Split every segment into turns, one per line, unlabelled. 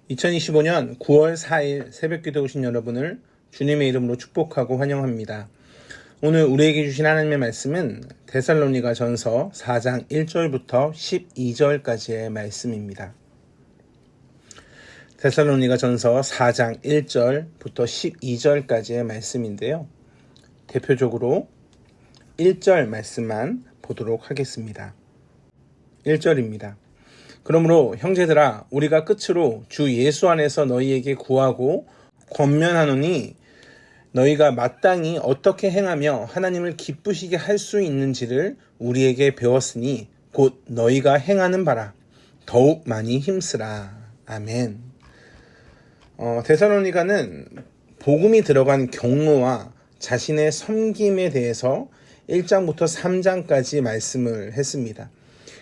2025년 9월 4일 새벽기도 오신 여러분을 주님의 이름으로 축복하고 환영합니다. 오늘 우리에게 주신 하나님의 말씀은 데살로니가 전서 4장 1절부터 12절까지의 말씀입니다. 데살로니가 전서 4장 1절부터 12절까지의 말씀인데요. 대표적으로 1절 말씀만 보도록 하겠습니다. 1절입니다. 그러므로 형제들아 우리가 끝으로 주 예수 안에서 너희에게 구하고 권면하노니 너희가 마땅히 어떻게 행하며 하나님을 기쁘시게 할 수 있는지를 우리에게 배웠으니 곧 너희가 행하는 바라 더욱 많이 힘쓰라. 아멘. 데살로니가는 복음이 들어간 경로와 자신의 섬김에 대해서 1장부터 3장까지 말씀을 했습니다.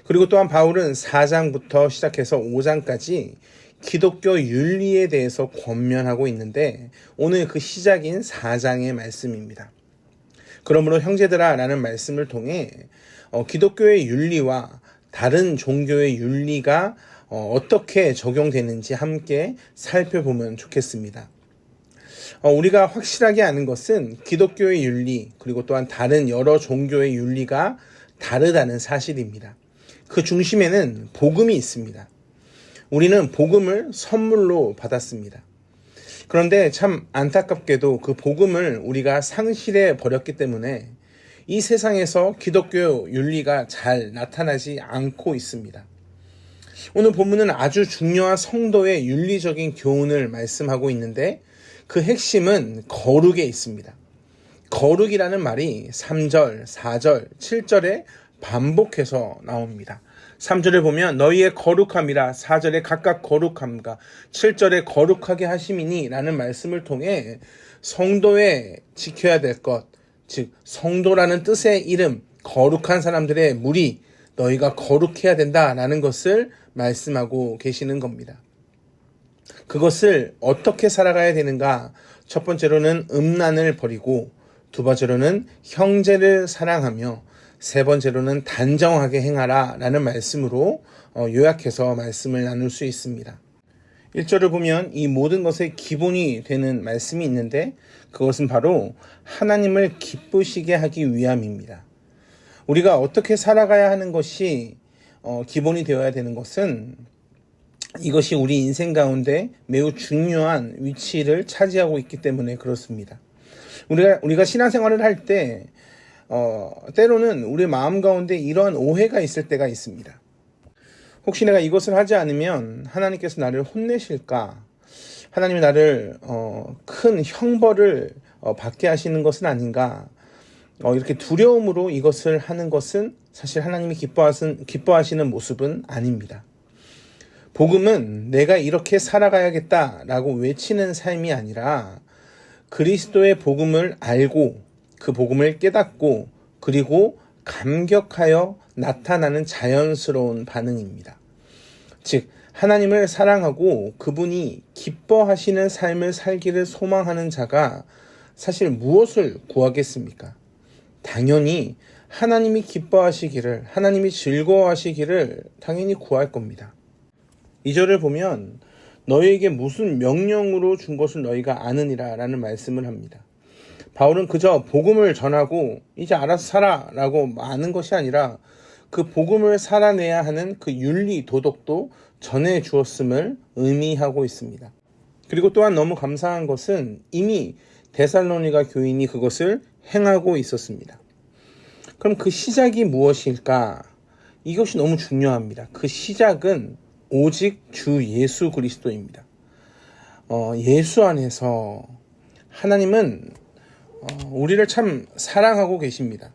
그리고 또한 바울은 4장부터 시작해서 5장까지 기독교 윤리에 대해서 권면하고 있는데 오늘 그 시작인 4장의 말씀입니다. 그러므로 형제들아 라는 말씀을 통해 기독교의 윤리와 다른 종교의 윤리가 어떻게 적용되는지 함께 살펴보면 좋겠습니다. 우리가 확실하게 아는 것은 기독교의 윤리 그리고 또한 다른 여러 종교의 윤리가 다르다는 사실입니다. 그 중심에는 복음이 있습니다. 우리는 복음을 선물로 받았습니다. 그런데 참 안타깝게도 그 복음을 우리가 상실해 버렸기 때문에 이 세상에서 기독교 윤리가 잘 나타나지 않고 있습니다. 오늘 본문은 아주 중요한 성도의 윤리적인 교훈을 말씀하고 있는데 그 핵심은 거룩에 있습니다. 거룩이라는 말이 3절, 4절, 7절에 반복해서 나옵니다. 3절에 보면 너희의 거룩함이라 4절에 각각 거룩함과 7절에 거룩하게 하심이니 라는 말씀을 통해 성도의 지켜야 될 것, 즉 성도라는 뜻의 이름, 거룩한 사람들의 무리, 너희가 거룩해야 된다라는 것을 말씀하고 계시는 겁니다. 그것을 어떻게 살아가야 되는가? 첫 번째로는 음란을 버리고 두 번째로는 형제를 사랑하며 세 번째로는 단정하게 행하라 라는 말씀으로 요약해서 말씀을 나눌 수 있습니다. 1절을 보면 이 모든 것의 기본이 되는 말씀이 있는데 그것은 바로 하나님을 기쁘시게 하기 위함입니다. 우리가 어떻게 살아가야 하는 것이 기본이 되어야 되는 것은 이것이 우리 인생 가운데 매우 중요한 위치를 차지하고 있기 때문에 그렇습니다. 우리가 신앙생활을 할 때 때로는 우리 마음 가운데 이러한 오해가 있을 때가 있습니다. 혹시 내가 이것을 하지 않으면 하나님께서 나를 혼내실까? 하나님이 나를 큰 형벌을 받게 하시는 것은 아닌가? 이렇게 두려움으로 이것을 하는 것은 사실 하나님이 기뻐하시는 모습은 아닙니다. 복음은 내가 이렇게 살아가야겠다라고 외치는 삶이 아니라 그리스도의 복음을 알고 그 복음을 깨닫고 그리고 감격하여 나타나는 자연스러운 반응입니다. 즉 하나님을 사랑하고 그분이 기뻐하시는 삶을 살기를 소망하는 자가 사실 무엇을 구하겠습니까? 당연히 하나님이 기뻐하시기를, 하나님이 즐거워하시기를 당연히 구할 겁니다. 2절을 보면 너희에게 무슨 명령으로 준 것을 너희가 아느니라 라는 말씀을 합니다. 바울은 그저 복음을 전하고 이제 알아서 살아 라고 아는 것이 아니라 그 복음을 살아내야 하는 그 윤리 도덕도 전해 주었음을 의미하고 있습니다. 그리고 또한 너무 감사한 것은 이미 데살로니가 교인이 그것을 행하고 있었습니다. 그럼 그 시작이 무엇일까? 이것이 너무 중요합니다. 그 시작은 오직 주 예수 그리스도입니다. 예수 안에서 하나님은 우리를 참 사랑하고 계십니다.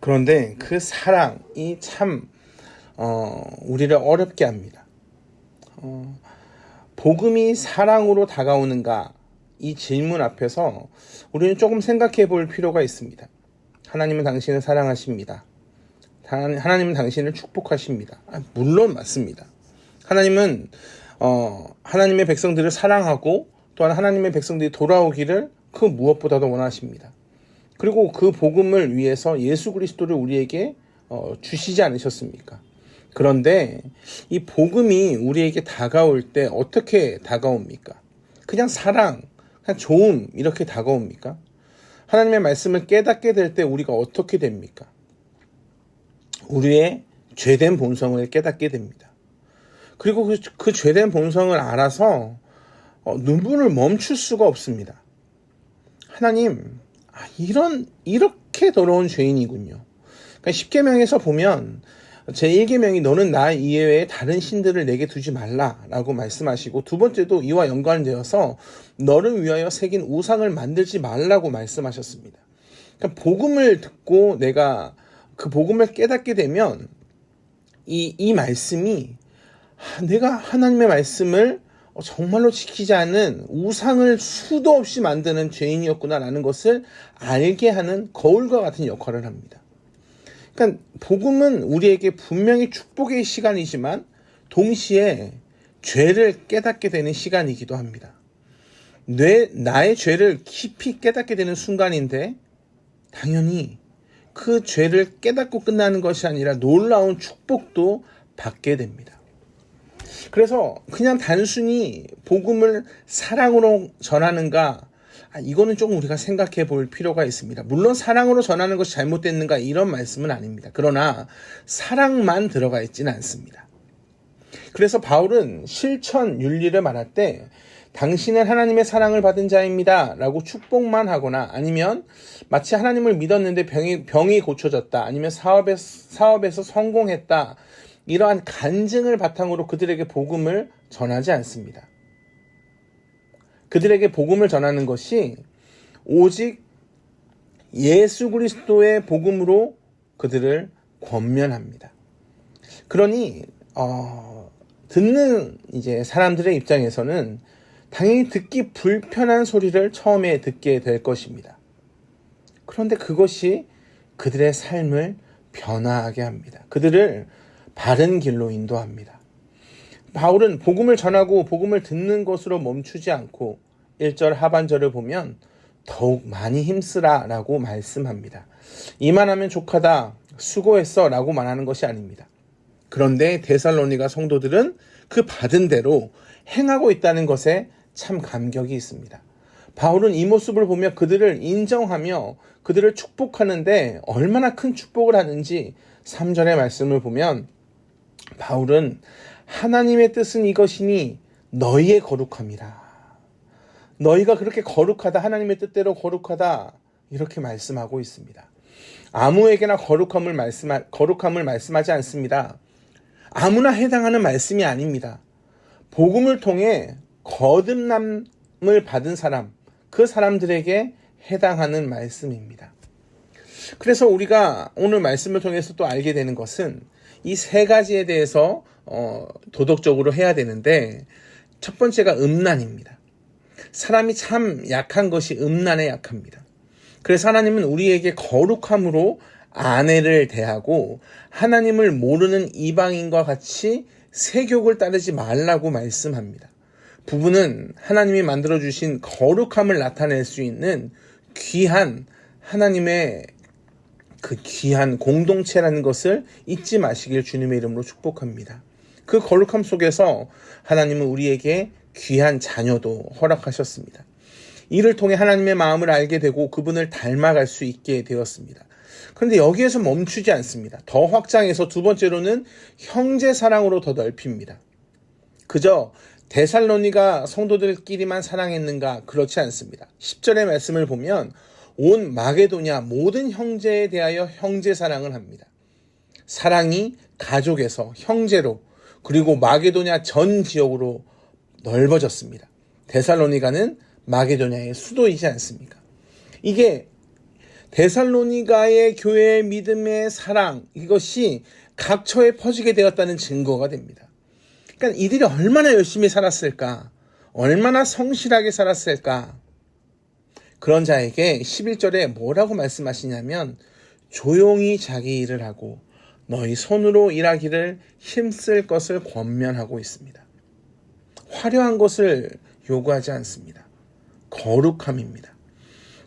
그런데 그 사랑이 참 우리를 어렵게 합니다. 복음이 사랑으로 다가오는가? 이 질문 앞에서 우리는 조금 생각해 볼 필요가 있습니다. 하나님은 당신을 사랑하십니다. 하나님은 당신을 축복하십니다. 물론 맞습니다. 하나님은 하나님의 백성들을 사랑하고 또한 하나님의 백성들이 돌아오기를 그 무엇보다도 원하십니다. 그리고 그 복음을 위해서 예수 그리스도를 우리에게 주시지 않으셨습니까? 그런데 이 복음이 우리에게 다가올 때 어떻게 다가옵니까? 그냥 사랑, 그냥 좋음 이렇게 다가옵니까? 하나님의 말씀을 깨닫게 될 때 우리가 어떻게 됩니까? 우리의 죄된 본성을 깨닫게 됩니다. 그리고 그 죄된 본성을 알아서 눈물을 멈출 수가 없습니다. 하나님, 이렇게 더러운 죄인이군요. 그러니까 10계명에서 보면 제1계명이 너는 나 이외에 다른 신들을 내게 두지 말라라고 말씀하시고, 두 번째도 이와 연관되어서 너를 위하여 새긴 우상을 만들지 말라고 말씀하셨습니다. 그러니까 복음을 듣고 내가 그 복음을 깨닫게 되면 이 말씀이 내가 하나님의 말씀을 정말로 지키지 않은 우상을 수도 없이 만드는 죄인이었구나라는 것을 알게 하는 거울과 같은 역할을 합니다. 그러니까 복음은 우리에게 분명히 축복의 시간이지만 동시에 죄를 깨닫게 되는 시간이기도 합니다. 나의 죄를 깊이 깨닫게 되는 순간인데 당연히 그 죄를 깨닫고 끝나는 것이 아니라 놀라운 축복도 받게 됩니다. 그래서 그냥 단순히 복음을 사랑으로 전하는가, 이거는 조금 우리가 생각해 볼 필요가 있습니다. 물론 사랑으로 전하는 것이 잘못됐는가 이런 말씀은 아닙니다. 그러나 사랑만 들어가 있지는 않습니다. 그래서 바울은 실천 윤리를 말할 때 당신은 하나님의 사랑을 받은 자입니다 라고 축복만 하거나, 아니면 마치 하나님을 믿었는데 병이 고쳐졌다, 아니면 사업에서 성공했다, 이러한 간증을 바탕으로 그들에게 복음을 전하지 않습니다. 그들에게 복음을 전하는 것이 오직 예수 그리스도의 복음으로 그들을 권면합니다. 그러니 듣는 이제 사람들의 입장에서는 당연히 듣기 불편한 소리를 처음에 듣게 될 것입니다. 그런데 그것이 그들의 삶을 변화하게 합니다. 그들을 바른 길로 인도합니다. 바울은 복음을 전하고 복음을 듣는 것으로 멈추지 않고 1절 하반절을 보면 더욱 많이 힘쓰라 라고 말씀합니다. 이만하면 족하다, 수고했어 라고 말하는 것이 아닙니다. 그런데 데살로니가 성도들은 그 받은 대로 행하고 있다는 것에 참 감격이 있습니다. 바울은 이 모습을 보며 그들을 인정하며 그들을 축복하는데 얼마나 큰 축복을 하는지 3절의 말씀을 보면 바울은 하나님의 뜻은 이것이니 너희의 거룩함이라. 너희가 그렇게 거룩하다, 하나님의 뜻대로 거룩하다, 이렇게 말씀하고 있습니다. 아무에게나 거룩함을 말씀하지 않습니다. 아무나 해당하는 말씀이 아닙니다. 복음을 통해 거듭남을 받은 사람, 그 사람들에게 해당하는 말씀입니다. 그래서 우리가 오늘 말씀을 통해서 또 알게 되는 것은 이 세 가지에 대해서 도덕적으로 해야 되는데, 첫 번째가 음란입니다. 사람이 참 약한 것이 음란에 약합니다. 그래서 하나님은 우리에게 거룩함으로 아내를 대하고 하나님을 모르는 이방인과 같이 세욕을 따르지 말라고 말씀합니다. 부부는 하나님이 만들어주신 거룩함을 나타낼 수 있는 귀한 하나님의 그 귀한 공동체라는 것을 잊지 마시길 주님의 이름으로 축복합니다. 그 거룩함 속에서 하나님은 우리에게 귀한 자녀도 허락하셨습니다. 이를 통해 하나님의 마음을 알게 되고 그분을 닮아갈 수 있게 되었습니다. 그런데 여기에서 멈추지 않습니다. 더 확장해서 두 번째로는 형제 사랑으로 더 넓힙니다. 그저 데살로니가 성도들끼리만 사랑했는가? 그렇지 않습니다. 10절의 말씀을 보면 온 마게도냐 모든 형제에 대하여 형제 사랑을 합니다. 사랑이 가족에서 형제로, 그리고 마게도냐 전 지역으로 넓어졌습니다. 데살로니가는 마게도냐의 수도이지 않습니까? 이게 데살로니가의 교회의 믿음의 사랑, 이것이 각처에 퍼지게 되었다는 증거가 됩니다. 그러니까 이들이 얼마나 열심히 살았을까? 얼마나 성실하게 살았을까? 그런 자에게 11절에 뭐라고 말씀하시냐면 조용히 자기 일을 하고 너희 손으로 일하기를 힘쓸 것을 권면하고 있습니다. 화려한 것을 요구하지 않습니다. 거룩함입니다.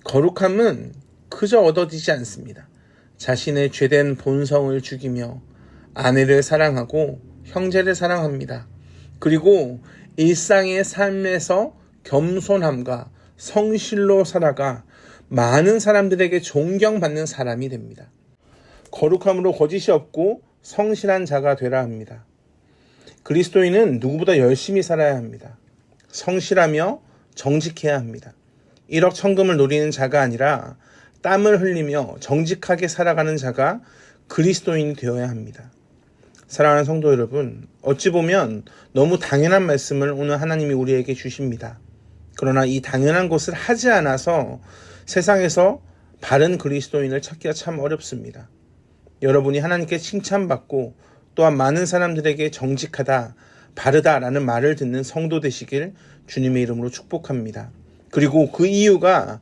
거룩함은 그저 얻어지지 않습니다. 자신의 죄된 본성을 죽이며 아내를 사랑하고 형제를 사랑합니다. 그리고 일상의 삶에서 겸손함과 성실로 살아가 많은 사람들에게 존경받는 사람이 됩니다. 거룩함으로 거짓이 없고 성실한 자가 되라 합니다. 그리스도인은 누구보다 열심히 살아야 합니다. 성실하며 정직해야 합니다. 1억 천금을 노리는 자가 아니라 땀을 흘리며 정직하게 살아가는 자가 그리스도인이 되어야 합니다. 사랑하는 성도 여러분, 어찌 보면 너무 당연한 말씀을 오늘 하나님이 우리에게 주십니다. 그러나 이 당연한 것을 하지 않아서 세상에서 바른 그리스도인을 찾기가 참 어렵습니다. 여러분이 하나님께 칭찬받고 또한 많은 사람들에게 정직하다, 바르다라는 말을 듣는 성도 되시길 주님의 이름으로 축복합니다. 그리고 그 이유가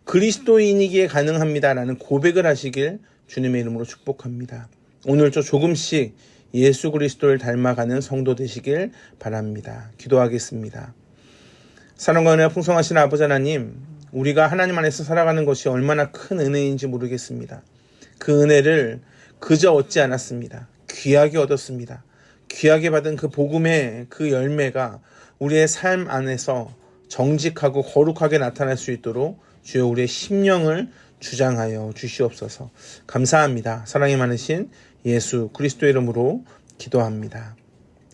그리스도인이기에 가능합니다라는 고백을 하시길 주님의 이름으로 축복합니다. 오늘도 조금씩 예수 그리스도를 닮아가는 성도 되시길 바랍니다. 기도하겠습니다. 사랑과 은혜가 풍성하신 아버지 하나님, 우리가 하나님 안에서 살아가는 것이 얼마나 큰 은혜인지 모르겠습니다. 그 은혜를 그저 얻지 않았습니다. 귀하게 얻었습니다. 귀하게 받은 그 복음의 그 열매가 우리의 삶 안에서 정직하고 거룩하게 나타날 수 있도록 주여 우리의 심령을 주장하여 주시옵소서. 감사합니다. 사랑이 많으신 예수 그리스도의 이름으로 기도합니다.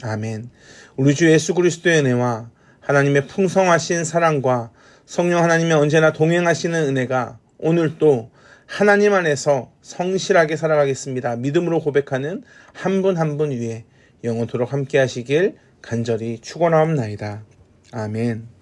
아멘. 우리 주 예수 그리스도의 은혜와 하나님의 풍성하신 사랑과 성령 하나님의 언제나 동행하시는 은혜가 오늘도 하나님 안에서 성실하게 살아가겠습니다. 믿음으로 고백하는 한 분 한 분 위에 영원토록 함께 하시길 간절히 축원하옵나이다. 아멘.